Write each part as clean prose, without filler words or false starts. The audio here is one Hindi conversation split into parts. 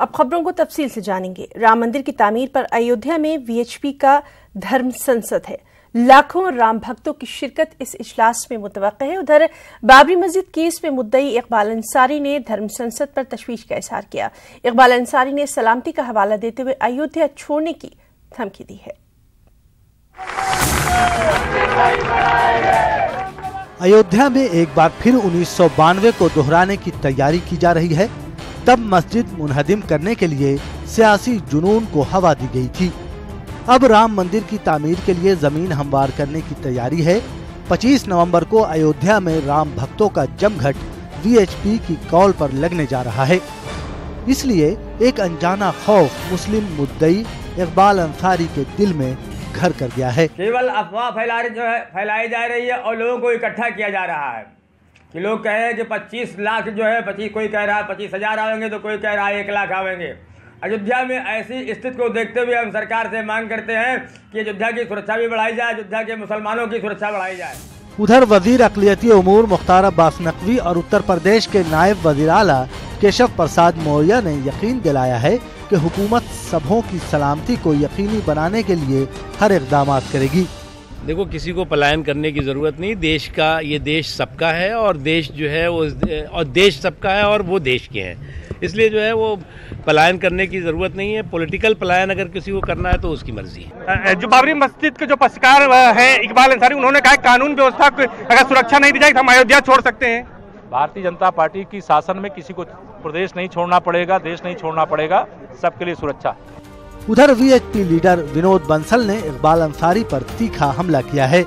अब खबरों को तफसील से जानेंगे। राम मंदिर की तामीर पर अयोध्या में वीएचपी का धर्म संसद है। लाखों राम भक्तों की शिरकत इस इजलास में मुतवक्किह है। उधर बाबरी मस्जिद केस में मुद्दई इकबाल अंसारी ने धर्म संसद पर तशवीश का इजहार किया। इकबाल अंसारी ने सलामती का हवाला देते हुए अयोध्या छोड़ने की धमकी दी है। अयोध्या में एक बार फिर 1992 को दोहराने की तैयारी की जा रही है। तब मस्जिद मुनहदिम करने के लिए सियासी जुनून को हवा दी गई थी। अब राम मंदिर की तामीर के लिए जमीन हमवार करने की तैयारी है। 25 नवंबर को अयोध्या में राम भक्तों का जमघट वीएचपी की कॉल पर लगने जा रहा है। इसलिए एक अनजाना खौफ मुस्लिम मुद्दई इकबाल अंसारी के दिल में घर कर गया है। केवल अफवाह फैलाई जा रही है और लोगों को इकट्ठा किया जा रहा है कि लोग कह रहे हैं कि 25 लाख जो है 25, कोई कह रहा है 25,000 आएंगे तो कोई कह रहा है 1 लाख आएंगे। अयोध्या में ऐसी स्थिति को देखते हुए हम सरकार से मांग करते हैं कि अयोध्या की सुरक्षा भी बढ़ाई जाए, अयोध्या के मुसलमानों की सुरक्षा बढ़ाई जाए। उधर वजीर अक़लियती उमूर मुख्तार अब्बास नकवी और उत्तर प्रदेश के नायब वजीर आला केशव प्रसाद मौर्य ने यकीन दिलाया है कि हुकूमत सबों की सलामती को यकीनी बनाने के लिए हर इक़दाम करेगी। देखो, किसी को पलायन करने की जरूरत नहीं। देश का, ये देश सबका है और देश जो है वो, और देश सबका है और वो देश के हैं। इसलिए जो है वो पलायन करने की जरूरत नहीं है। पॉलिटिकल पलायन अगर किसी को करना है तो उसकी मर्जी है। जो बाबरी मस्जिद के जो पक्षकार है इकबाल अंसारी, उन्होंने कहा कानून व्यवस्था को अगर सुरक्षा नहीं दी जाए तो हम अयोध्या छोड़ सकते हैं। भारतीय जनता पार्टी की शासन में किसी को प्रदेश नहीं छोड़ना पड़ेगा, देश नहीं छोड़ना पड़ेगा, सबके लिए सुरक्षा। उधर वीएचपी लीडर विनोद बंसल ने इकबाल अंसारी पर तीखा हमला किया है।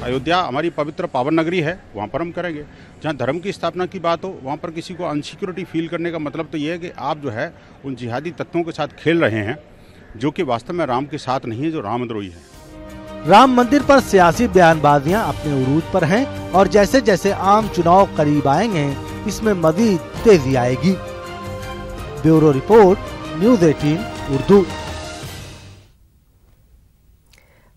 अयोध्या हमारी पवित्र पावन नगरी है, वहाँ पर हम करेंगे। जहाँ धर्म की स्थापना की बात हो वहाँ पर किसी को अनसिक्योरिटी फील करने का मतलब तो ये है कि आप जो है उन जिहादी तत्वों के साथ खेल रहे हैं जो कि वास्तव में राम के साथ नहीं है, जो रामद्रोही है। राम मंदिर पर सियासी बयानबाजियां अपने उरूज पर हैं और जैसे जैसे आम चुनाव करीब आएंगे इसमें मजीद तेजी आएगी। Bureau report, news 18 Urdu.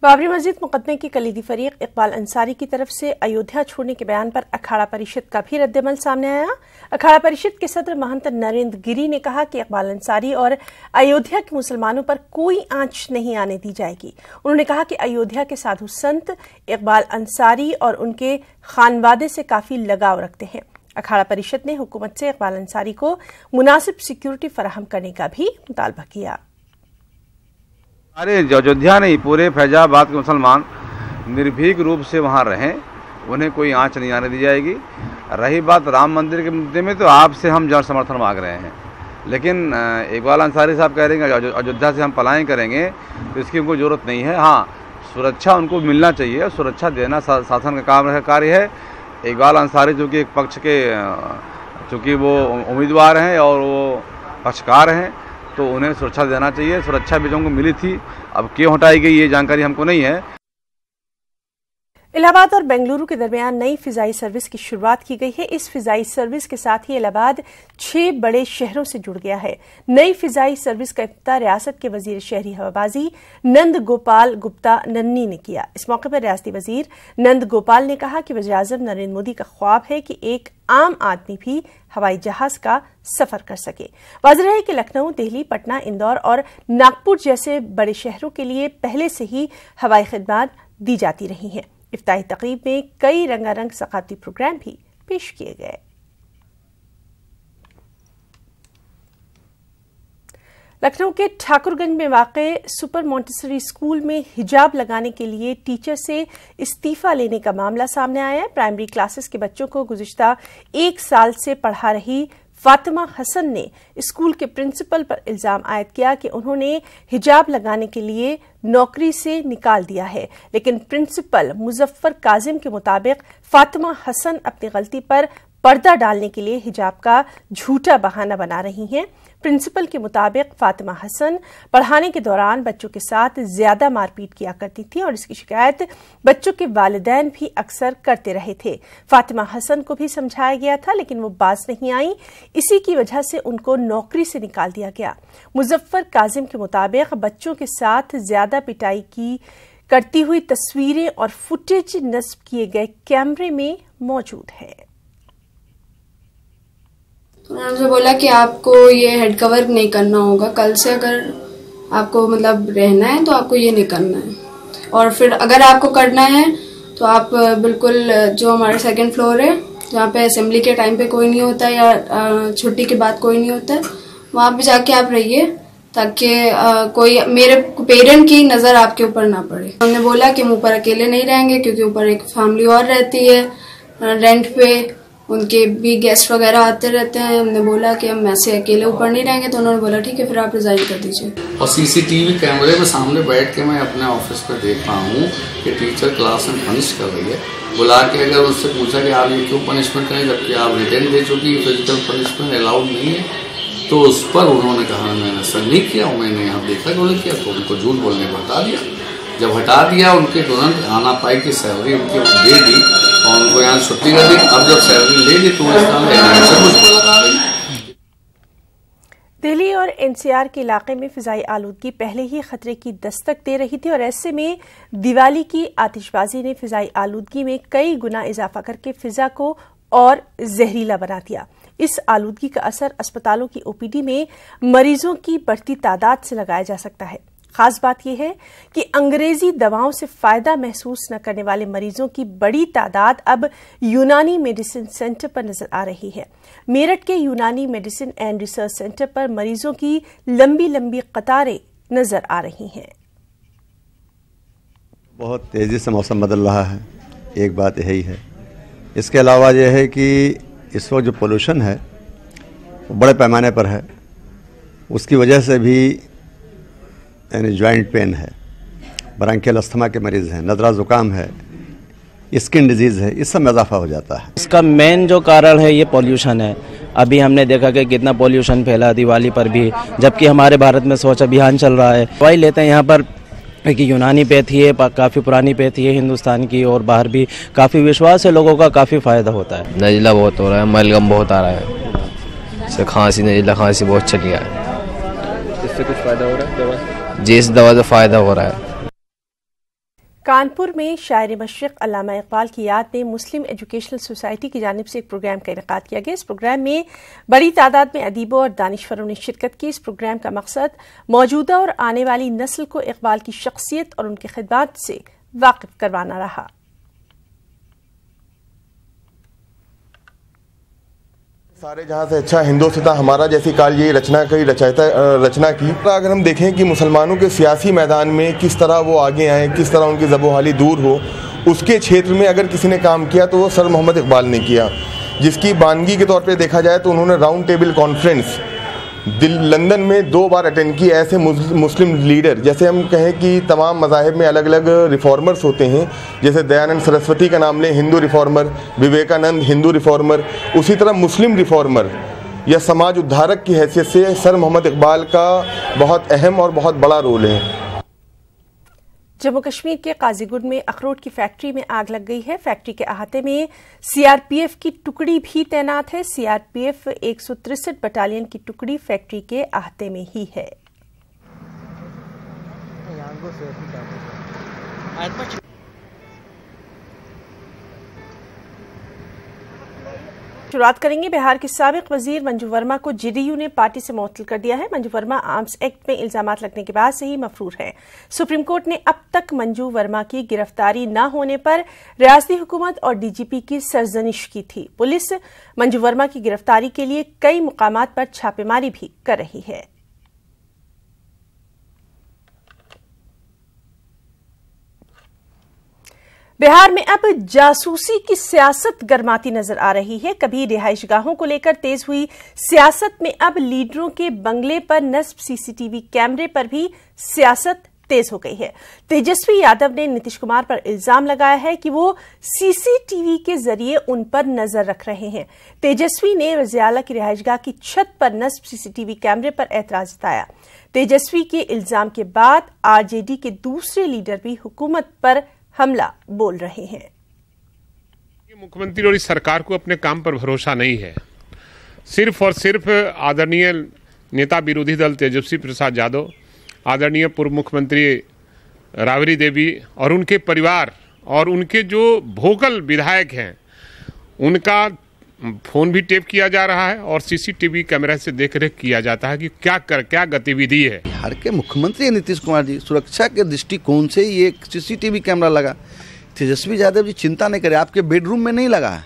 Babri मस्जिद मुकदमे की कलीदी फरीक इकबाल अंसारी की तरफ से अयोध्या छोड़ने के बयान पर अखाड़ा परिषद का भी रद्दमल सामने आया। अखाड़ा परिषद के सदर महंत नरेंद्र गिरी ने कहा कि इकबाल अंसारी और अयोध्या के मुसलमानों पर कोई आंच नहीं आने दी जाएगी। उन्होंने कहा कि अयोध्या के साधु संत इकबाल अंसारी और उनके खानवादे से काफी लगाव रखते हैं। अखाड़ा परिषद ने हुकूमत से इकबाल अंसारी को मुनासिब सिक्योरिटी फराहम करने का भी मुतालबा किया। अरे अयोध्या नहीं, पूरे फैजाबाद के मुसलमान निर्भीक रूप से वहाँ रहें, उन्हें कोई आंच नहीं आने दी जाएगी। रही बात राम मंदिर के मुद्दे में, तो आपसे हम जन समर्थन मांग रहे हैं, लेकिन इकबाल अंसारी साहब कह रहे हैं कि अयोध्या से हम पलायन करेंगे तो इसकी उनको ज़रूरत नहीं है। हाँ, सुरक्षा उनको मिलना चाहिए और सुरक्षा देना शासन का कार्य है। इकबाल अंसारी जो कि एक पक्ष के, चूँकि वो उम्मीदवार हैं और वो पक्षकार हैं, तो उन्हें सुरक्षा देना चाहिए। सुरक्षा भी जो उनको मिली थी, अब क्यों हटाई गई ये जानकारी हमको नहीं है। इलाहाबाद और बेंगलुरु के दरमियान नई फिजाई सर्विस की शुरुआत की गई है। इस फिजाई सर्विस के साथ ही इलाहाबाद 6 बड़े शहरों से जुड़ गया है। नई फिजाई सर्विस का इफ्तिताह रियासत के वजीर शहरी हवाबाजी नंद गोपाल गुप्ता नन्नी ने किया। इस मौके पर रियासती वजीर नंद गोपाल ने कहा कि वज़ीर-ए-आज़म नरेंद्र मोदी का ख्वाब है कि एक आम आदमी भी हवाई जहाज का सफर कर सके। वाज़ेह है कि लखनऊ, दिल्ली, पटना, इंदौर और नागपुर जैसे बड़े शहरों के लिए पहले से ही हवाई खिदमत दी जाती रही हैं। इफ्ताही तकरीब में कई रंगारंग सकाफती प्रोग्राम भी पेश किए गए। लखनऊ के ठाकुरगंज में वाक़े सुपर मॉन्टेसरी स्कूल में हिजाब लगाने के लिए टीचर से इस्तीफा लेने का मामला सामने आया है। प्राइमरी क्लासेस के बच्चों को गुज़िश्ता 1 साल से पढ़ा रही फातिमा हसन ने स्कूल के प्रिंसिपल पर इल्जाम आयद किया कि उन्होंने हिजाब लगाने के लिए नौकरी से निकाल दिया है, लेकिन प्रिंसिपल मुजफ्फर काजिम के मुताबिक फातिमा हसन अपनी गलती पर पर्दा डालने के लिए हिजाब का झूठा बहाना बना रही हैं। प्रिंसिपल के मुताबिक फातिमा हसन पढ़ाने के दौरान बच्चों के साथ ज्यादा मारपीट किया करती थी और इसकी शिकायत बच्चों के वालिदैन भी अक्सर करते रहे थे। फातिमा हसन को भी समझाया गया था, लेकिन वो बाज नहीं आई। इसी की वजह से उनको नौकरी से निकाल दिया गया। मुजफ्फर काजिम के मुताबिक बच्चों के साथ ज्यादा पिटाई की करती हुई तस्वीरें और फुटेज नस्ब किए गए कैमरे में मौजूद है। तो उन्होंने मुझे बोला कि आपको ये हेड कवर नहीं करना होगा, कल से अगर आपको मतलब रहना है तो आपको ये नहीं करना है, और फिर अगर आपको करना है तो आप बिल्कुल जो हमारा 2nd फ्लोर है जहाँ पे असेंबली के टाइम पे कोई नहीं होता या छुट्टी के बाद कोई नहीं होता, वहाँ पे जाके आप रहिए ताकि कोई मेरे पेरेंट की नज़र आपके ऊपर ना पड़े। हमने बोला कि हम ऊपर अकेले नहीं रहेंगे क्योंकि ऊपर एक फैमिली और रहती है रेंट पे, उनके भी गेस्ट वगैरह आते रहते हैं। हमने बोला कि हम ऐसे अकेले ऊपर नहीं रहेंगे, तो उन्होंने बोला ठीक है फिर आप रिजाइन कर दीजिए। और सीसीटीवी कैमरे में सामने बैठ के मैं अपने ऑफिस पर देख रहा हूँ कि टीचर क्लास में पनिश कर रही है। बुला के अगर उससे पूछा कि आप ये क्यों पनिशमेंट करें जबकि आप रिटर्न दे चुकी, फिजिकल पनिशमेंट अलाउड नहीं है, तो उस पर उन्होंने कहा मैंने सर नहीं किया, मैंने यहाँ देखा कि उन्होंने किया, तो उनको झूठ बोलने को हटा दिया। जब हटा दिया उनके तुरंत आना पाई की सैलरी उनकी दे दी और उनको यहाँ छुट्टी कर दी। अब जब सैलरी ले दी तो मुझको लगा रही। दिल्ली और एनसीआर के इलाके में फिजाई आलूदगी पहले ही खतरे की दस्तक दे रही थी और ऐसे में दिवाली की आतिशबाजी ने फिजाई आलूदगी में कई गुना इजाफा करके फिजा को और जहरीला बना दिया। इस आलूदगी का असर अस्पतालों की ओपीडी में मरीजों की बढ़ती तादाद से लगाया जा सकता है। खास बात यह है कि अंग्रेजी दवाओं से फायदा महसूस न करने वाले मरीजों की बड़ी तादाद अब यूनानी मेडिसिन सेंटर पर नजर आ रही है। मेरठ के यूनानी मेडिसिन एंड रिसर्च सेंटर पर मरीजों की लंबी लंबी कतारें नजर आ रही हैं। बहुत तेजी से मौसम बदल रहा है, एक बात यही है। इसके अलावा यह है कि इस वक्त जो पोल्यूशन है वो बड़े पैमाने पर है, उसकी वजह से भी यानी जॉइंट पेन है, ब्रांकियल अस्थमा के मरीज़ हैं, नज़ला ज़ुकाम है, स्किन डिजीज़ है, इस सब में इजाफा हो जाता है। इसका मेन जो कारण है ये पॉल्यूशन है। अभी हमने देखा कि कितना पॉल्यूशन फैला दिवाली पर भी, जबकि हमारे भारत में स्वच्छ अभियान चल रहा है। दवाई लेते हैं यहाँ पर एक यूनानी पैथी है, काफ़ी पुरानी पैथी है हिंदुस्तान की, और बाहर भी काफ़ी विश्वास है लोगों का, काफ़ी फ़ायदा होता है। नज़ला बहुत हो रहा है, मलगम बहुत आ रहा है, इससे खांसी नज़ला खांसी बहुत चली है। इससे कुछ फ़ायदा हो रहा है दवा? जी इस दवा से फ़ायदा हो रहा है। कानपुर में शायर मशरिक़ अल्लामा इकबाल की याद में मुस्लिम एजुकेशनल सोसाइटी की जानिब से एक प्रोग्राम का इनेकाद किया गया। इस प्रोग्राम में बड़ी तादाद में अदीबों और दानिशवरों ने शिरकत की। इस प्रोग्राम का मकसद मौजूदा और आने वाली नस्ल को इकबाल की शख्सियत और उनकी खिदमत से वाकिफ करवाना रहा। सारे जहाँ से अच्छा हिंदोस्तां हमारा जैसी काल ये रचना की। अगर हम देखें कि मुसलमानों के सियासी मैदान में किस तरह वो आगे आए, किस तरह उनकी ज़बोहाली दूर हो, उसके क्षेत्र में अगर किसी ने काम किया तो वो सर मोहम्मद इकबाल ने किया, जिसकी बानगी के तौर पे देखा जाए तो उन्होंने राउंड टेबल कॉन्फ्रेंस लंदन में 2 बार अटेंड की। ऐसे मुस्लिम लीडर, जैसे हम कहें कि तमाम मज़ाहिब में अलग अलग रिफॉर्मर्स होते हैं, जैसे दयानंद सरस्वती का नाम लें हिंदू रिफॉर्मर, विवेकानंद हिंदू रिफॉर्मर, उसी तरह मुस्लिम रिफॉर्मर या समाज उद्धारक की हैसियत से सर मोहम्मद इकबाल का बहुत अहम और बहुत बड़ा रोल है। जम्मू कश्मीर के काजीगुंड में अखरोट की फैक्ट्री में आग लग गई है। फैक्ट्री के अहाते में सीआरपीएफ की टुकड़ी भी तैनात है। सीआरपीएफ 163 बटालियन की टुकड़ी फैक्ट्री के अहाते में ही है। शुरुआत करेंगे। बिहार के साबिक वजीर मंजू वर्मा को जेडीयू ने पार्टी से मुअत्तल कर दिया है। मंजू वर्मा आर्म्स एक्ट में इल्जामात लगने के बाद से ही मफरूर है। सुप्रीम कोर्ट ने अब तक मंजू वर्मा की गिरफ्तारी न होने पर रियासती हुकूमत और डीजीपी की सरजनिश की थी। पुलिस मंजू वर्मा की गिरफ्तारी के लिए कई मुकामात पर छापेमारी भी कर रही है। बिहार में अब जासूसी की सियासत गर्माती नजर आ रही है। कभी रिहाइशगाहों को लेकर तेज हुई सियासत में अब लीडरों के बंगले पर नस्ब सीसीटीवी कैमरे पर भी सियासत तेज हो गई है। तेजस्वी यादव ने नीतीश कुमार पर इल्जाम लगाया है कि वो सीसीटीवी के जरिए उन पर नजर रख रहे हैं। तेजस्वी ने रज़ियाला की रिहाइशगाह की छत पर नस्ब सीसीटीवी कैमरे पर एतराज जताया। तेजस्वी के इल्जाम के बाद आरजेडी के दूसरे लीडर भी हुकूमत पर हमला बोल रहे हैं। मुख्यमंत्री और इस सरकार को अपने काम पर भरोसा नहीं है। सिर्फ और सिर्फ आदरणीय नेता विरोधी दल तेजस्वी प्रसाद यादव, आदरणीय पूर्व मुख्यमंत्री राबड़ी देवी और उनके परिवार और उनके जो भोकल विधायक हैं, उनका फोन भी टेप किया जा रहा है और सीसीटीवी कैमरा से देखरेख किया जाता है कि क्या गतिविधि है। बिहार के मुख्यमंत्री नीतीश कुमार जी सुरक्षा के दृष्टिकोण से ये सीसीटीवी कैमरा लगा। तेजस्वी यादव जी चिंता नहीं करें, आपके बेडरूम में नहीं लगा है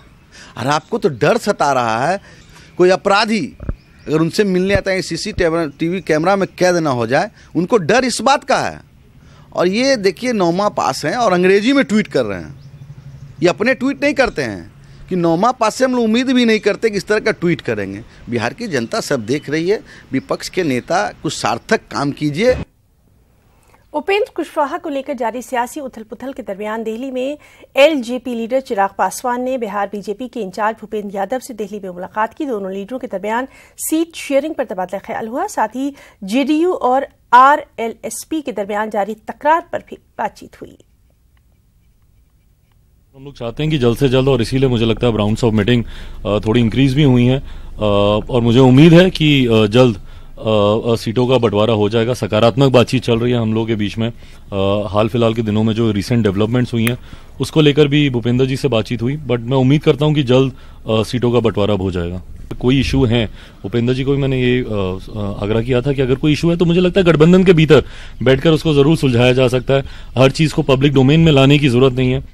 और आपको तो डर सता रहा है कोई अपराधी अगर उनसे मिलने आता है सीसीटीवी कैमरा में कैद ना हो जाए, उनको डर इस बात का है। और ये देखिए 9वां पास हैं और अंग्रेजी में ट्वीट कर रहे हैं। ये अपने ट्वीट नहीं करते हैं कि 9वां पास से हम लोग उम्मीद भी नहीं करते कि इस तरह का ट्वीट करेंगे। बिहार की जनता सब देख रही है, विपक्ष के नेता कुछ सार्थक काम कीजिए। उपेंद्र कुशवाहा को लेकर जारी सियासी उथल पुथल के दरमियान दिल्ली में एलजेपी लीडर चिराग पासवान ने बिहार बीजेपी के इंचार्ज भूपेंद्र यादव से दिल्ली में मुलाकात की। दोनों लीडरों के दरमियान सीट शेयरिंग पर तबादला ख्याल हुआ। साथ ही जेडीयू और आरएलएसपी के दरमियान जारी तकरार पर भी बातचीत हुई। हम लोग चाहते हैं कि जल्द से जल्द, और इसीलिए मुझे लगता है राउंड्स ऑफ मीटिंग थोड़ी इंक्रीज भी हुई हैं और मुझे उम्मीद है कि जल्द सीटों का बंटवारा हो जाएगा। सकारात्मक बातचीत चल रही है हम लोगों के बीच में। हाल फिलहाल के दिनों में जो रिसेंट डेवलपमेंट्स हुई हैं उसको लेकर भी भूपेंद्र जी से बातचीत हुई, बट मैं उम्मीद करता हूं कि जल्द सीटों का बंटवारा हो जाएगा। कोई इशू है, भूपेंद्र जी को भी मैंने ये आग्रह किया था कि अगर कोई इशू है तो मुझे लगता है गठबंधन के भीतर बैठकर उसको जरूर सुलझाया जा सकता है। हर चीज को पब्लिक डोमेन में लाने की जरूरत नहीं है।